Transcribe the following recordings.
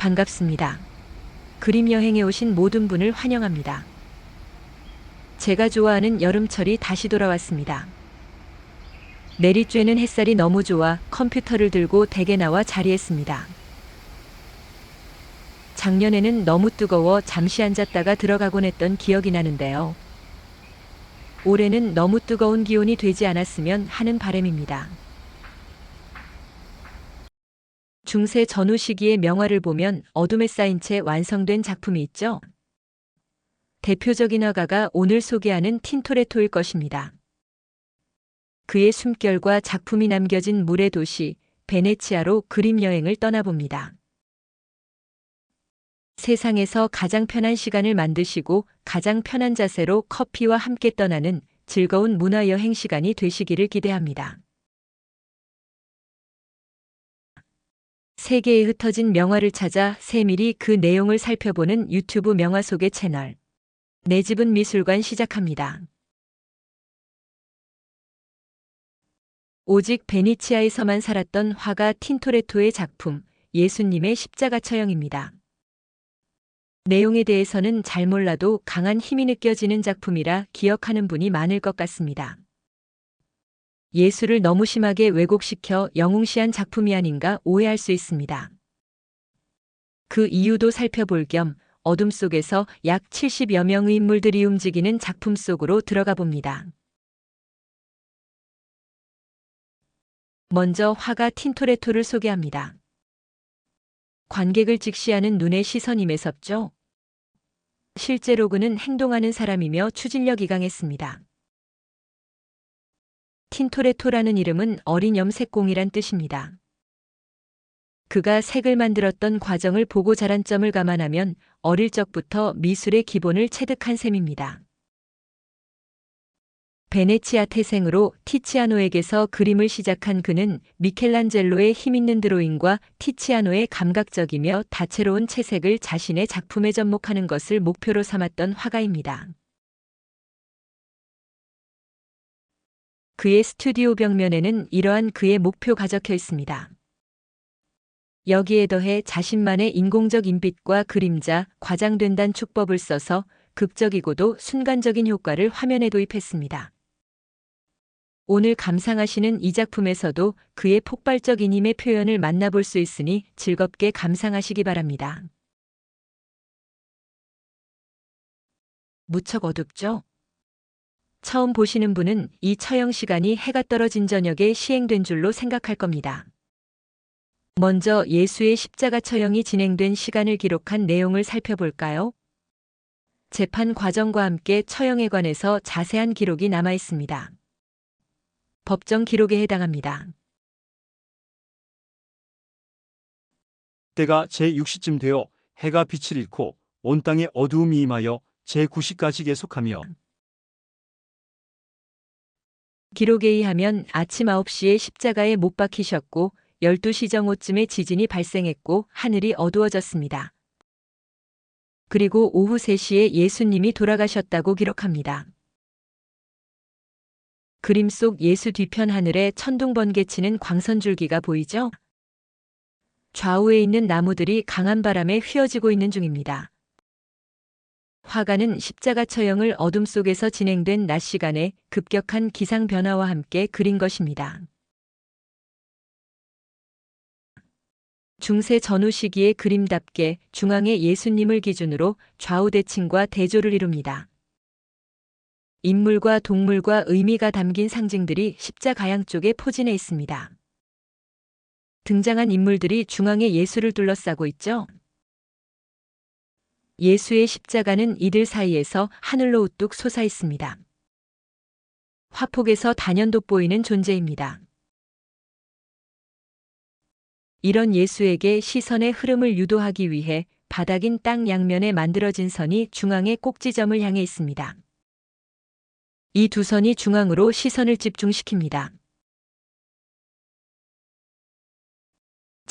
반갑습니다. 그림 여행에 오신 모든 분을 환영합니다. 제가 좋아하는 여름철이 다시 돌아왔습니다. 내리쬐는 햇살이 너무 좋아 컴퓨터를 들고 댁에 나와 자리했습니다. 작년에는 너무 뜨거워 잠시 앉았다가 들어가곤 했던 기억이 나는데요. 올해는 너무 뜨거운 기온이 되지 않았으면 하는 바람입니다. 중세 전후 시기의 명화를 보면 어둠에 쌓인 채 완성된 작품이 있죠. 대표적인 화가가 오늘 소개하는 틴토레토일 것입니다. 그의 숨결과 작품이 남겨진 물의 도시 베네치아로 그림 여행을 떠나봅니다. 세상에서 가장 편한 시간을 만드시고 가장 편한 자세로 커피와 함께 떠나는 즐거운 문화여행 시간이 되시기를 기대합니다. 세계에 흩어진 명화를 찾아 세밀히 그 내용을 살펴보는 유튜브 명화 소개 채널. 내 집은 미술관 시작합니다. 오직 베니치아에서만 살았던 화가 틴토레토의 작품 예수님의 십자가 처형입니다. 내용에 대해서는 잘 몰라도 강한 힘이 느껴지는 작품이라 기억하는 분이 많을 것 같습니다. 예수를 너무 심하게 왜곡시켜 영웅시한 작품이 아닌가 오해할 수 있습니다. 그 이유도 살펴볼 겸 어둠 속에서 약 70여 명의 인물들이 움직이는 작품 속으로 들어가 봅니다. 먼저 화가 틴토레토를 소개합니다. 관객을 직시하는 눈의 시선이 매섭죠. 실제로 그는 행동하는 사람이며 추진력이 강했습니다. 틴토레토라는 이름은 어린 염색공이란 뜻입니다. 그가 색을 만들었던 과정을 보고 자란 점을 감안하면 어릴 적부터 미술의 기본을 체득한 셈입니다. 베네치아 태생으로 티치아노에게서 그림을 시작한 그는 미켈란젤로의 힘있는 드로잉과 티치아노의 감각적이며 다채로운 채색을 자신의 작품에 접목하는 것을 목표로 삼았던 화가입니다. 그의 스튜디오 벽면에는 이러한 그의 목표가 적혀 있습니다. 여기에 더해 자신만의 인공적 인빛과 그림자, 과장된 단축법을 써서 극적이고도 순간적인 효과를 화면에 도입했습니다. 오늘 감상하시는 이 작품에서도 그의 폭발적인 힘의 표현을 만나볼 수 있으니 즐겁게 감상하시기 바랍니다. 무척 어둡죠? 처음 보시는 분은 이 처형 시간이 해가 떨어진 저녁에 시행된 줄로 생각할 겁니다. 먼저 예수의 십자가 처형이 진행된 시간을 기록한 내용을 살펴볼까요? 재판 과정과 함께 처형에 관해서 자세한 기록이 남아 있습니다. 법정 기록에 해당합니다. 때가 제6시쯤 되어 해가 빛을 잃고 온 땅에 어두움이 임하여 제9시까지 계속하며 기록에 의하면 아침 9시에 십자가에 못 박히셨고 12시 정오쯤에 지진이 발생했고 하늘이 어두워졌습니다. 그리고 오후 3시에 예수님이 돌아가셨다고 기록합니다. 그림 속 예수 뒤편 하늘에 천둥 번개치는 광선줄기가 보이죠? 좌우에 있는 나무들이 강한 바람에 휘어지고 있는 중입니다. 화가는 십자가 처형을 어둠 속에서 진행된 낮 시간에 급격한 기상 변화와 함께 그린 것입니다. 중세 전후 시기의 그림답게 중앙에 예수님을 기준으로 좌우 대칭과 대조를 이룹니다. 인물과 동물과 의미가 담긴 상징들이 십자가 양쪽에 포진해 있습니다. 등장한 인물들이 중앙에 예수를 둘러싸고 있죠. 예수의 십자가는 이들 사이에서 하늘로 우뚝 솟아 있습니다. 화폭에서 단연 돋보이는 존재입니다. 이런 예수에게 시선의 흐름을 유도하기 위해 바닥인 땅 양면에 만들어진 선이 중앙의 꼭지점을 향해 있습니다. 이 두 선이 중앙으로 시선을 집중시킵니다.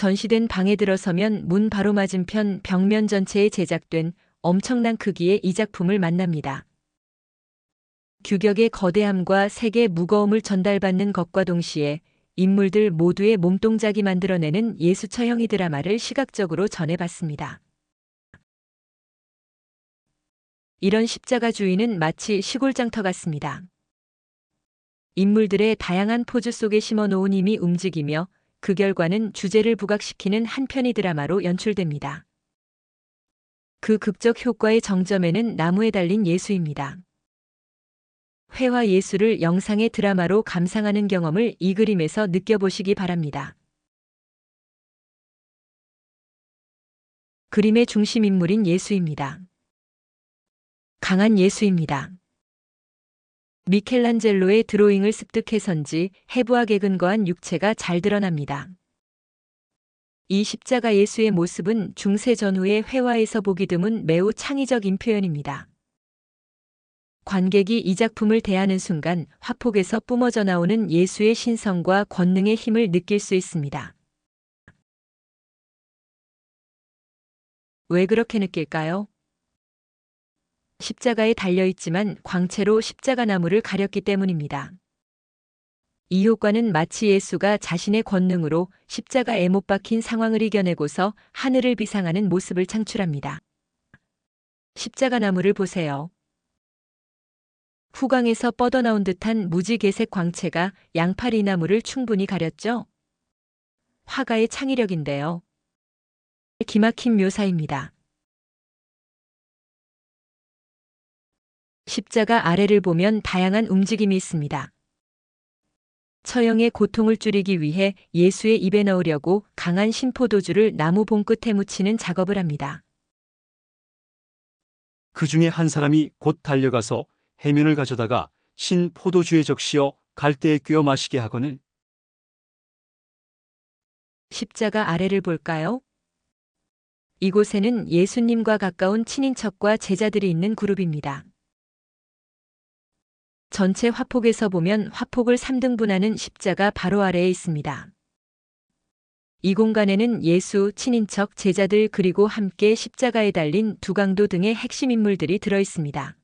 전시된 방에 들어서면 문 바로 맞은편 벽면 전체에 제작된 엄청난 크기의 이 작품을 만납니다. 규격의 거대함과 색의 무거움을 전달받는 것과 동시에 인물들 모두의 몸동작이 만들어내는 예수 처형이 드라마를 시각적으로 전해봤습니다. 이런 십자가 주의는 마치 시골장터 같습니다. 인물들의 다양한 포즈 속에 심어놓은 힘이 움직이며 그 결과는 주제를 부각시키는 한 편의 드라마로 연출됩니다. 그 극적 효과의 정점에는 나무에 달린 예수입니다. 회화 예수를 영상의 드라마로 감상하는 경험을 이 그림에서 느껴보시기 바랍니다. 그림의 중심 인물인 예수입니다. 강한 예수입니다. 미켈란젤로의 드로잉을 습득해선지 해부학에 근거한 육체가 잘 드러납니다. 이 십자가 예수의 모습은 중세 전후의 회화에서 보기 드문 매우 창의적인 표현입니다. 관객이 이 작품을 대하는 순간 화폭에서 뿜어져 나오는 예수의 신성과 권능의 힘을 느낄 수 있습니다. 왜 그렇게 느낄까요? 십자가에 달려있지만 광채로 십자가 나무를 가렸기 때문입니다. 이 효과는 마치 예수가 자신의 권능으로 십자가에 못 박힌 상황을 이겨내고서 하늘을 비상하는 모습을 창출합니다. 십자가 나무를 보세요. 후광에서 뻗어나온 듯한 무지개색 광채가 양파리 나무를 충분히 가렸죠? 화가의 창의력인데요. 기막힌 묘사입니다. 십자가 아래를 보면 다양한 움직임이 있습니다. 처형의 고통을 줄이기 위해 예수의 입에 넣으려고 강한 신포도주를 나무 봉끝에 묻히는 작업을 합니다. 그 중에 한 사람이 곧 달려가서 해면을 가져다가 신 포도주에 적시어 갈대에 꿰어 마시게 하거늘. 십자가 아래를 볼까요? 이곳에는 예수님과 가까운 친인척과 제자들이 있는 그룹입니다. 전체 화폭에서 보면 화폭을 3등분하는 십자가 바로 아래에 있습니다. 이 공간에는 예수, 친인척, 제자들 그리고 함께 십자가에 달린 두 강도 등의 핵심 인물들이 들어 있습니다.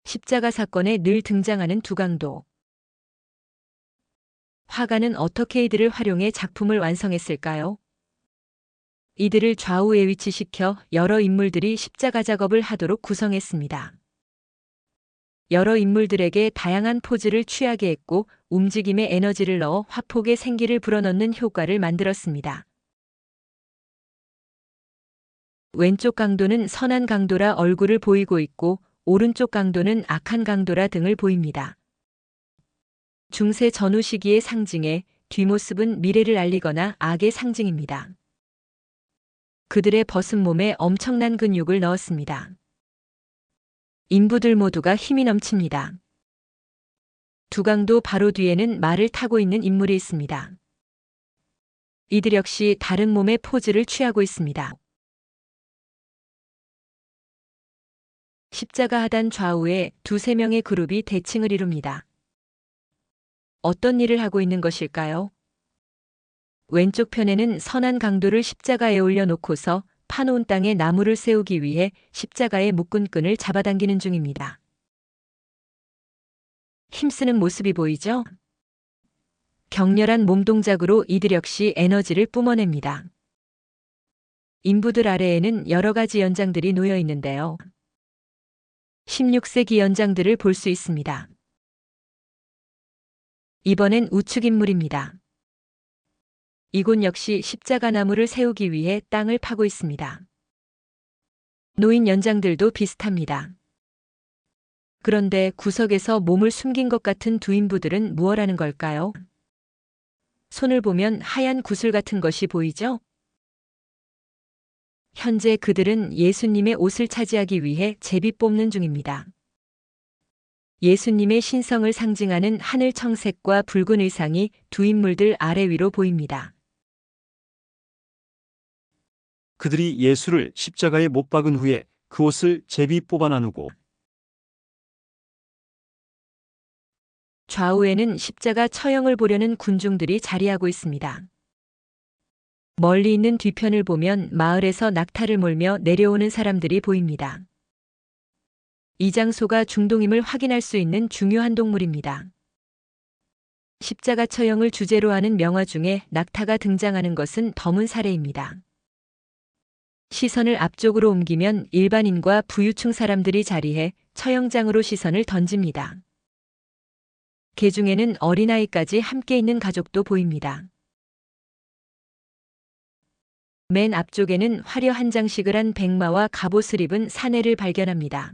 십자가 사건에 늘 등장하는 두 강도. 화가는 어떻게 이들을 활용해 작품을 완성했을까요? 이들을 좌우에 위치시켜 여러 인물들이 십자가 작업을 하도록 구성했습니다. 여러 인물들에게 다양한 포즈를 취하게 했고 움직임에 에너지를 넣어 화폭에 생기를 불어넣는 효과를 만들었습니다. 왼쪽 강도는 선한 강도라 얼굴을 보이고 있고 오른쪽 강도는 악한 강도라 등을 보입니다. 중세 전후 시기의 상징에 뒷모습은 미래를 알리거나 악의 상징입니다. 그들의 벗은 몸에 엄청난 근육을 넣었습니다. 인부들 모두가 힘이 넘칩니다. 두 강도 바로 뒤에는 말을 타고 있는 인물이 있습니다. 이들 역시 다른 몸의 포즈를 취하고 있습니다. 십자가 하단 좌우에 두세 명의 그룹이 대칭을 이룹니다. 어떤 일을 하고 있는 것일까요? 왼쪽 편에는 선한 강도를 십자가에 올려놓고서 파놓은 땅에 나무를 세우기 위해 십자가의 묶은 끈을 잡아당기는 중입니다. 힘쓰는 모습이 보이죠? 격렬한 몸동작으로 이들 역시 에너지를 뿜어냅니다. 인부들 아래에는 여러 가지 연장들이 놓여 있는데요. 16세기 연장들을 볼 수 있습니다. 이번엔 우측 인물입니다. 이곳 역시 십자가 나무를 세우기 위해 땅을 파고 있습니다. 놓인 연장들도 비슷합니다. 그런데 구석에서 몸을 숨긴 것 같은 두 인부들은 무엇 하는 걸까요? 손을 보면 하얀 구슬 같은 것이 보이죠? 현재 그들은 예수님의 옷을 차지하기 위해 제비 뽑는 중입니다. 예수님의 신성을 상징하는 하늘 청색과 붉은 의상이 두 인물들 아래 위로 보입니다. 그들이 예수를 십자가에 못 박은 후에 그 옷을 제비 뽑아 나누고 좌우에는 십자가 처형을 보려는 군중들이 자리하고 있습니다. 멀리 있는 뒤편을 보면 마을에서 낙타를 몰며 내려오는 사람들이 보입니다. 이 장소가 중동임을 확인할 수 있는 중요한 동물입니다. 십자가 처형을 주제로 하는 명화 중에 낙타가 등장하는 것은 드문 사례입니다. 시선을 앞쪽으로 옮기면 일반인과 부유층 사람들이 자리해 처형장으로 시선을 던집니다. 개 중에는 어린아이까지 함께 있는 가족도 보입니다. 맨 앞쪽에는 화려한 장식을 한 백마와 갑옷을 입은 사내를 발견합니다.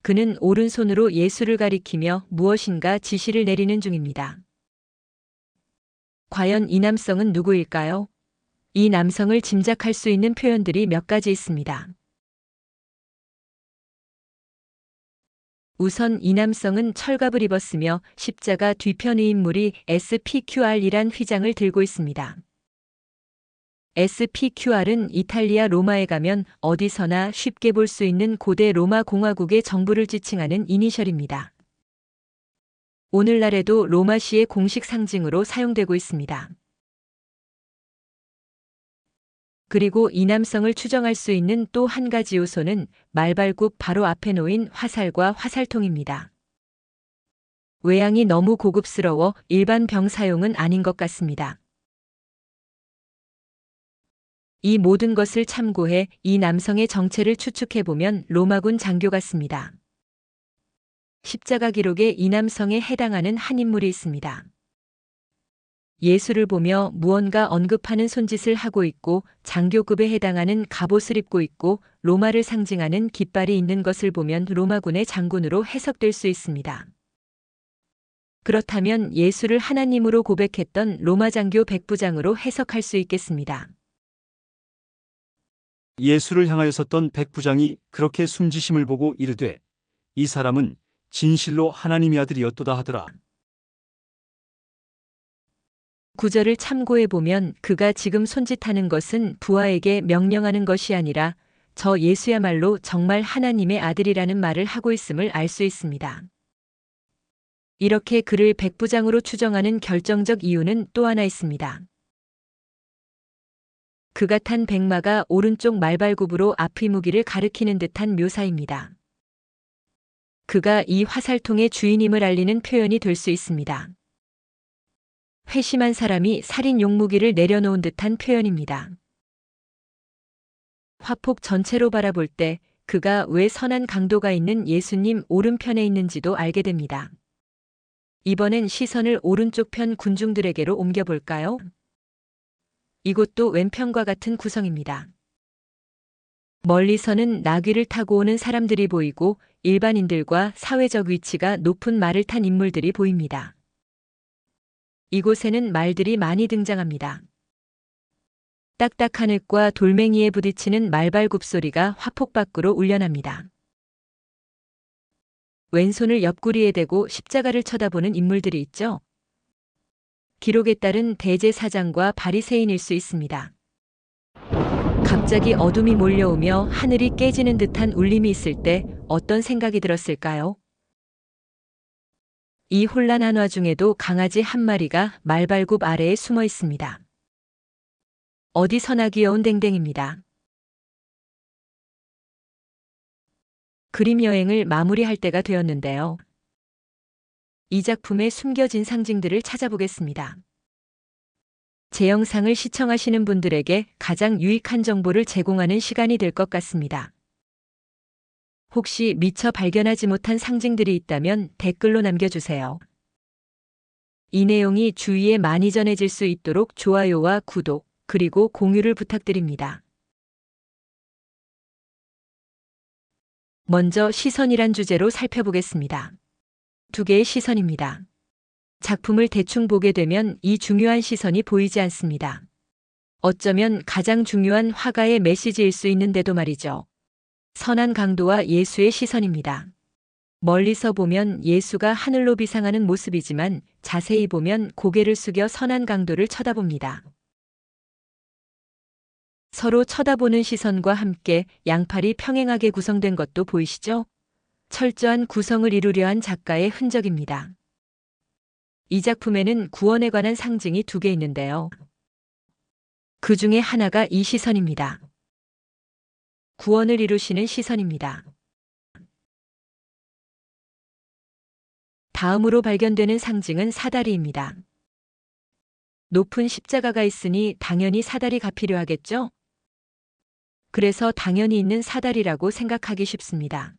그는 오른손으로 예수를 가리키며 무엇인가 지시를 내리는 중입니다. 과연 이 남성은 누구일까요? 이 남성을 짐작할 수 있는 표현들이 몇 가지 있습니다. 우선 이 남성은 철갑을 입었으며 십자가 뒤편의 인물이 SPQR이란 휘장을 들고 있습니다. SPQR은 이탈리아 로마에 가면 어디서나 쉽게 볼 수 있는 고대 로마 공화국의 정부를 지칭하는 이니셜입니다. 오늘날에도 로마시의 공식 상징으로 사용되고 있습니다. 그리고 이 남성을 추정할 수 있는 또 한 가지 요소는 말발굽 바로 앞에 놓인 화살과 화살통입니다. 외양이 너무 고급스러워 일반 병 사용은 아닌 것 같습니다. 이 모든 것을 참고해 이 남성의 정체를 추측해보면 로마군 장교 같습니다. 십자가 기록에 이 남성에 해당하는 한 인물이 있습니다. 예수를 보며 무언가 언급하는 손짓을 하고 있고 장교급에 해당하는 갑옷을 입고 있고 로마를 상징하는 깃발이 있는 것을 보면 로마군의 장군으로 해석될 수 있습니다. 그렇다면 예수를 하나님으로 고백했던 로마 장교 백부장으로 해석할 수 있겠습니다. 예수를 향하여 섰던 백부장이 그렇게 숨지심을 보고 이르되 이 사람은 진실로 하나님의 아들이었도다 하더라. 구절을 참고해 보면 그가 지금 손짓하는 것은 부하에게 명령하는 것이 아니라 저 예수야말로 정말 하나님의 아들이라는 말을 하고 있음을 알 수 있습니다. 이렇게 그를 백부장으로 추정하는 결정적 이유는 또 하나 있습니다. 그가 탄 백마가 오른쪽 말발굽으로 앞의 무기를 가리키는 듯한 묘사입니다. 그가 이 화살통의 주인임을 알리는 표현이 될 수 있습니다. 회심한 사람이 살인 용무기를 내려놓은 듯한 표현입니다. 화폭 전체로 바라볼 때 그가 왜 선한 강도가 있는 예수님 오른편에 있는지도 알게 됩니다. 이번엔 시선을 오른쪽 편 군중들에게로 옮겨볼까요? 이곳도 왼편과 같은 구성입니다. 멀리서는 나귀를 타고 오는 사람들이 보이고 일반인들과 사회적 위치가 높은 말을 탄 인물들이 보입니다. 이곳에는 말들이 많이 등장합니다. 딱딱한 흙과 돌멩이에 부딪히는 말발굽 소리가 화폭 밖으로 울려납니다. 왼손을 옆구리에 대고 십자가를 쳐다보는 인물들이 있죠. 기록에 따른 대제사장과 바리새인일 수 있습니다. 갑자기 어둠이 몰려오며 하늘이 깨지는 듯한 울림이 있을 때 어떤 생각이 들었을까요? 이 혼란한 와중에도 강아지 한 마리가 말발굽 아래에 숨어 있습니다. 어디서나 귀여운 댕댕입니다. 그림 여행을 마무리할 때가 되었는데요. 이 작품에 숨겨진 상징들을 찾아보겠습니다. 제 영상을 시청하시는 분들에게 가장 유익한 정보를 제공하는 시간이 될 것 같습니다. 혹시 미처 발견하지 못한 상징들이 있다면 댓글로 남겨주세요. 이 내용이 주위에 많이 전해질 수 있도록 좋아요와 구독, 그리고 공유를 부탁드립니다. 먼저 시선이란 주제로 살펴보겠습니다. 두 개의 시선입니다. 작품을 대충 보게 되면 이 중요한 시선이 보이지 않습니다. 어쩌면 가장 중요한 화가의 메시지일 수 있는데도 말이죠. 선한 강도와 예수의 시선입니다. 멀리서 보면 예수가 하늘로 비상하는 모습이지만 자세히 보면 고개를 숙여 선한 강도를 쳐다봅니다. 서로 쳐다보는 시선과 함께 양팔이 평행하게 구성된 것도 보이시죠? 철저한 구성을 이루려 한 작가의 흔적입니다. 이 작품에는 구원에 관한 상징이 두 개 있는데요. 그 중에 하나가 이 시선입니다. 구원을 이루시는 시선입니다. 다음으로 발견되는 상징은 사다리입니다. 높은 십자가가 있으니 당연히 사다리가 필요하겠죠? 그래서 당연히 있는 사다리라고 생각하기 쉽습니다.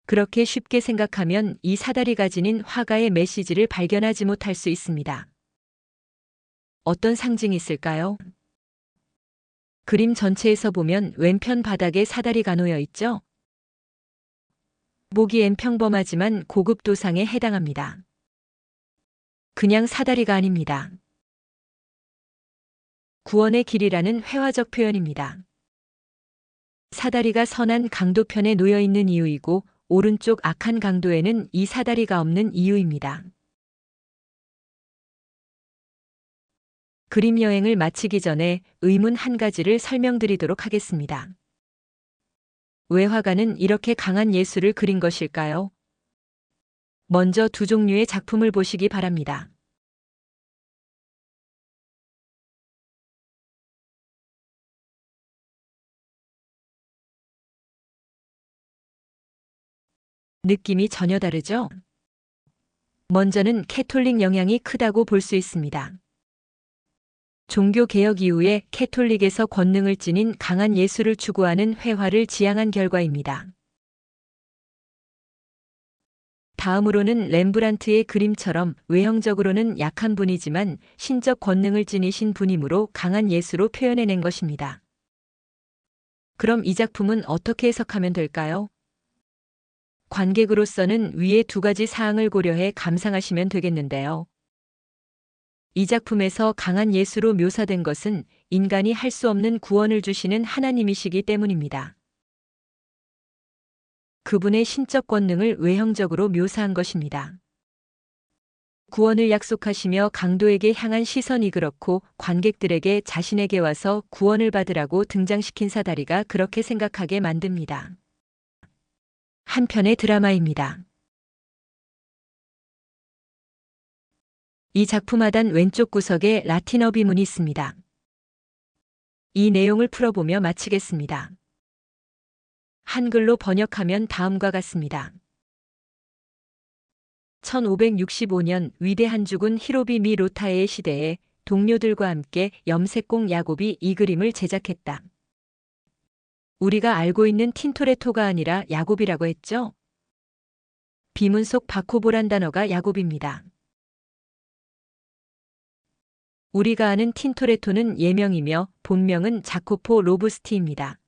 그렇게 쉽게 생각하면 이 사다리가 지닌 화가의 메시지를 발견하지 못할 수 있습니다. 어떤 상징이 있을까요? 그림 전체에서 보면 왼편 바닥에 사다리가 놓여 있죠? 보기엔 평범하지만 고급 도상에 해당합니다. 그냥 사다리가 아닙니다. 구원의 길이라는 회화적 표현입니다. 사다리가 선한 강도편에 놓여 있는 이유이고 오른쪽 악한 강도에는 이 사다리가 없는 이유입니다. 그림 여행을 마치기 전에 의문 한 가지를 설명드리도록 하겠습니다. 왜 화가는 이렇게 강한 예술을 그린 것일까요? 먼저 두 종류의 작품을 보시기 바랍니다. 느낌이 전혀 다르죠? 먼저는 캐톨릭 영향이 크다고 볼 수 있습니다. 종교개혁 이후에 캐톨릭에서 권능을 지닌 강한 예술을 추구하는 회화를 지향한 결과입니다. 다음으로는 렘브란트의 그림처럼 외형적으로는 약한 분이지만 신적 권능을 지니신 분이므로 강한 예수로 표현해낸 것입니다. 그럼 이 작품은 어떻게 해석하면 될까요? 관객으로서는 위의 두 가지 사항을 고려해 감상하시면 되겠는데요. 이 작품에서 강한 예수로 묘사된 것은 인간이 할 수 없는 구원을 주시는 하나님이시기 때문입니다. 그분의 신적 권능을 외형적으로 묘사한 것입니다. 구원을 약속하시며 강도에게 향한 시선이 그렇고 관객들에게 자신에게 와서 구원을 받으라고 등장시킨 사다리가 그렇게 생각하게 만듭니다. 한편의 드라마입니다. 이 작품 하단 왼쪽 구석에 라틴어 비문이 있습니다. 이 내용을 풀어보며 마치겠습니다. 한글로 번역하면 다음과 같습니다. 1565년 위대한 죽은 히로비 미 로타의 시대에 동료들과 함께 염색공 야곱이 이 그림을 제작했다. 우리가 알고 있는 틴토레토가 아니라 야곱이라고 했죠? 비문 속 바코보란 단어가 야곱입니다. 우리가 아는 틴토레토는 예명이며 본명은 자코포 로부스티입니다.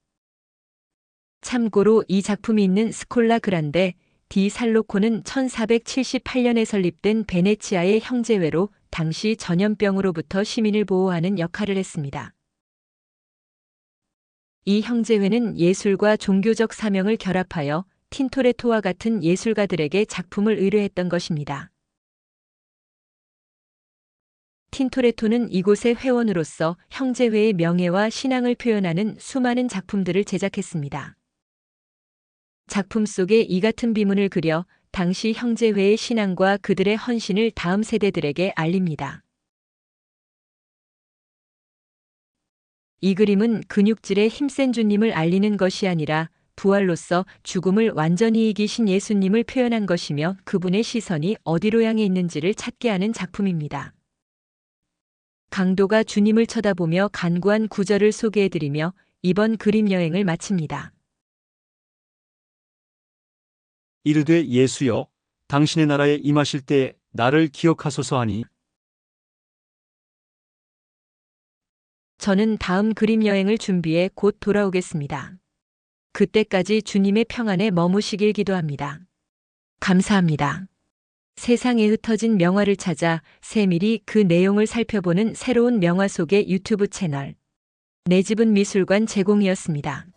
참고로 이 작품이 있는 스콜라 그란데 디 살로코는 1478년에 설립된 베네치아의 형제회로 당시 전염병으로부터 시민을 보호하는 역할을 했습니다. 이 형제회는 예술과 종교적 사명을 결합하여 틴토레토와 같은 예술가들에게 작품을 의뢰했던 것입니다. 틴토레토는 이곳의 회원으로서 형제회의 명예와 신앙을 표현하는 수많은 작품들을 제작했습니다. 작품 속에 이 같은 비문을 그려 당시 형제회의 신앙과 그들의 헌신을 다음 세대들에게 알립니다. 이 그림은 근육질의 힘센 주님을 알리는 것이 아니라 부활로서 죽음을 완전히 이기신 예수님을 표현한 것이며 그분의 시선이 어디로 향해 있는지를 찾게 하는 작품입니다. 강도가 주님을 쳐다보며 간구한 구절을 소개해드리며 이번 그림 여행을 마칩니다. 이르되 예수여 당신의 나라에 임하실 때에 나를 기억하소서 하니 저는 다음 그림 여행을 준비해 곧 돌아오겠습니다. 그때까지 주님의 평안에 머무시길 기도합니다. 감사합니다. 세상에 흩어진 명화를 찾아 세밀히 그 내용을 살펴보는 새로운 명화 속의 유튜브 채널 내 집은 미술관 제공이었습니다.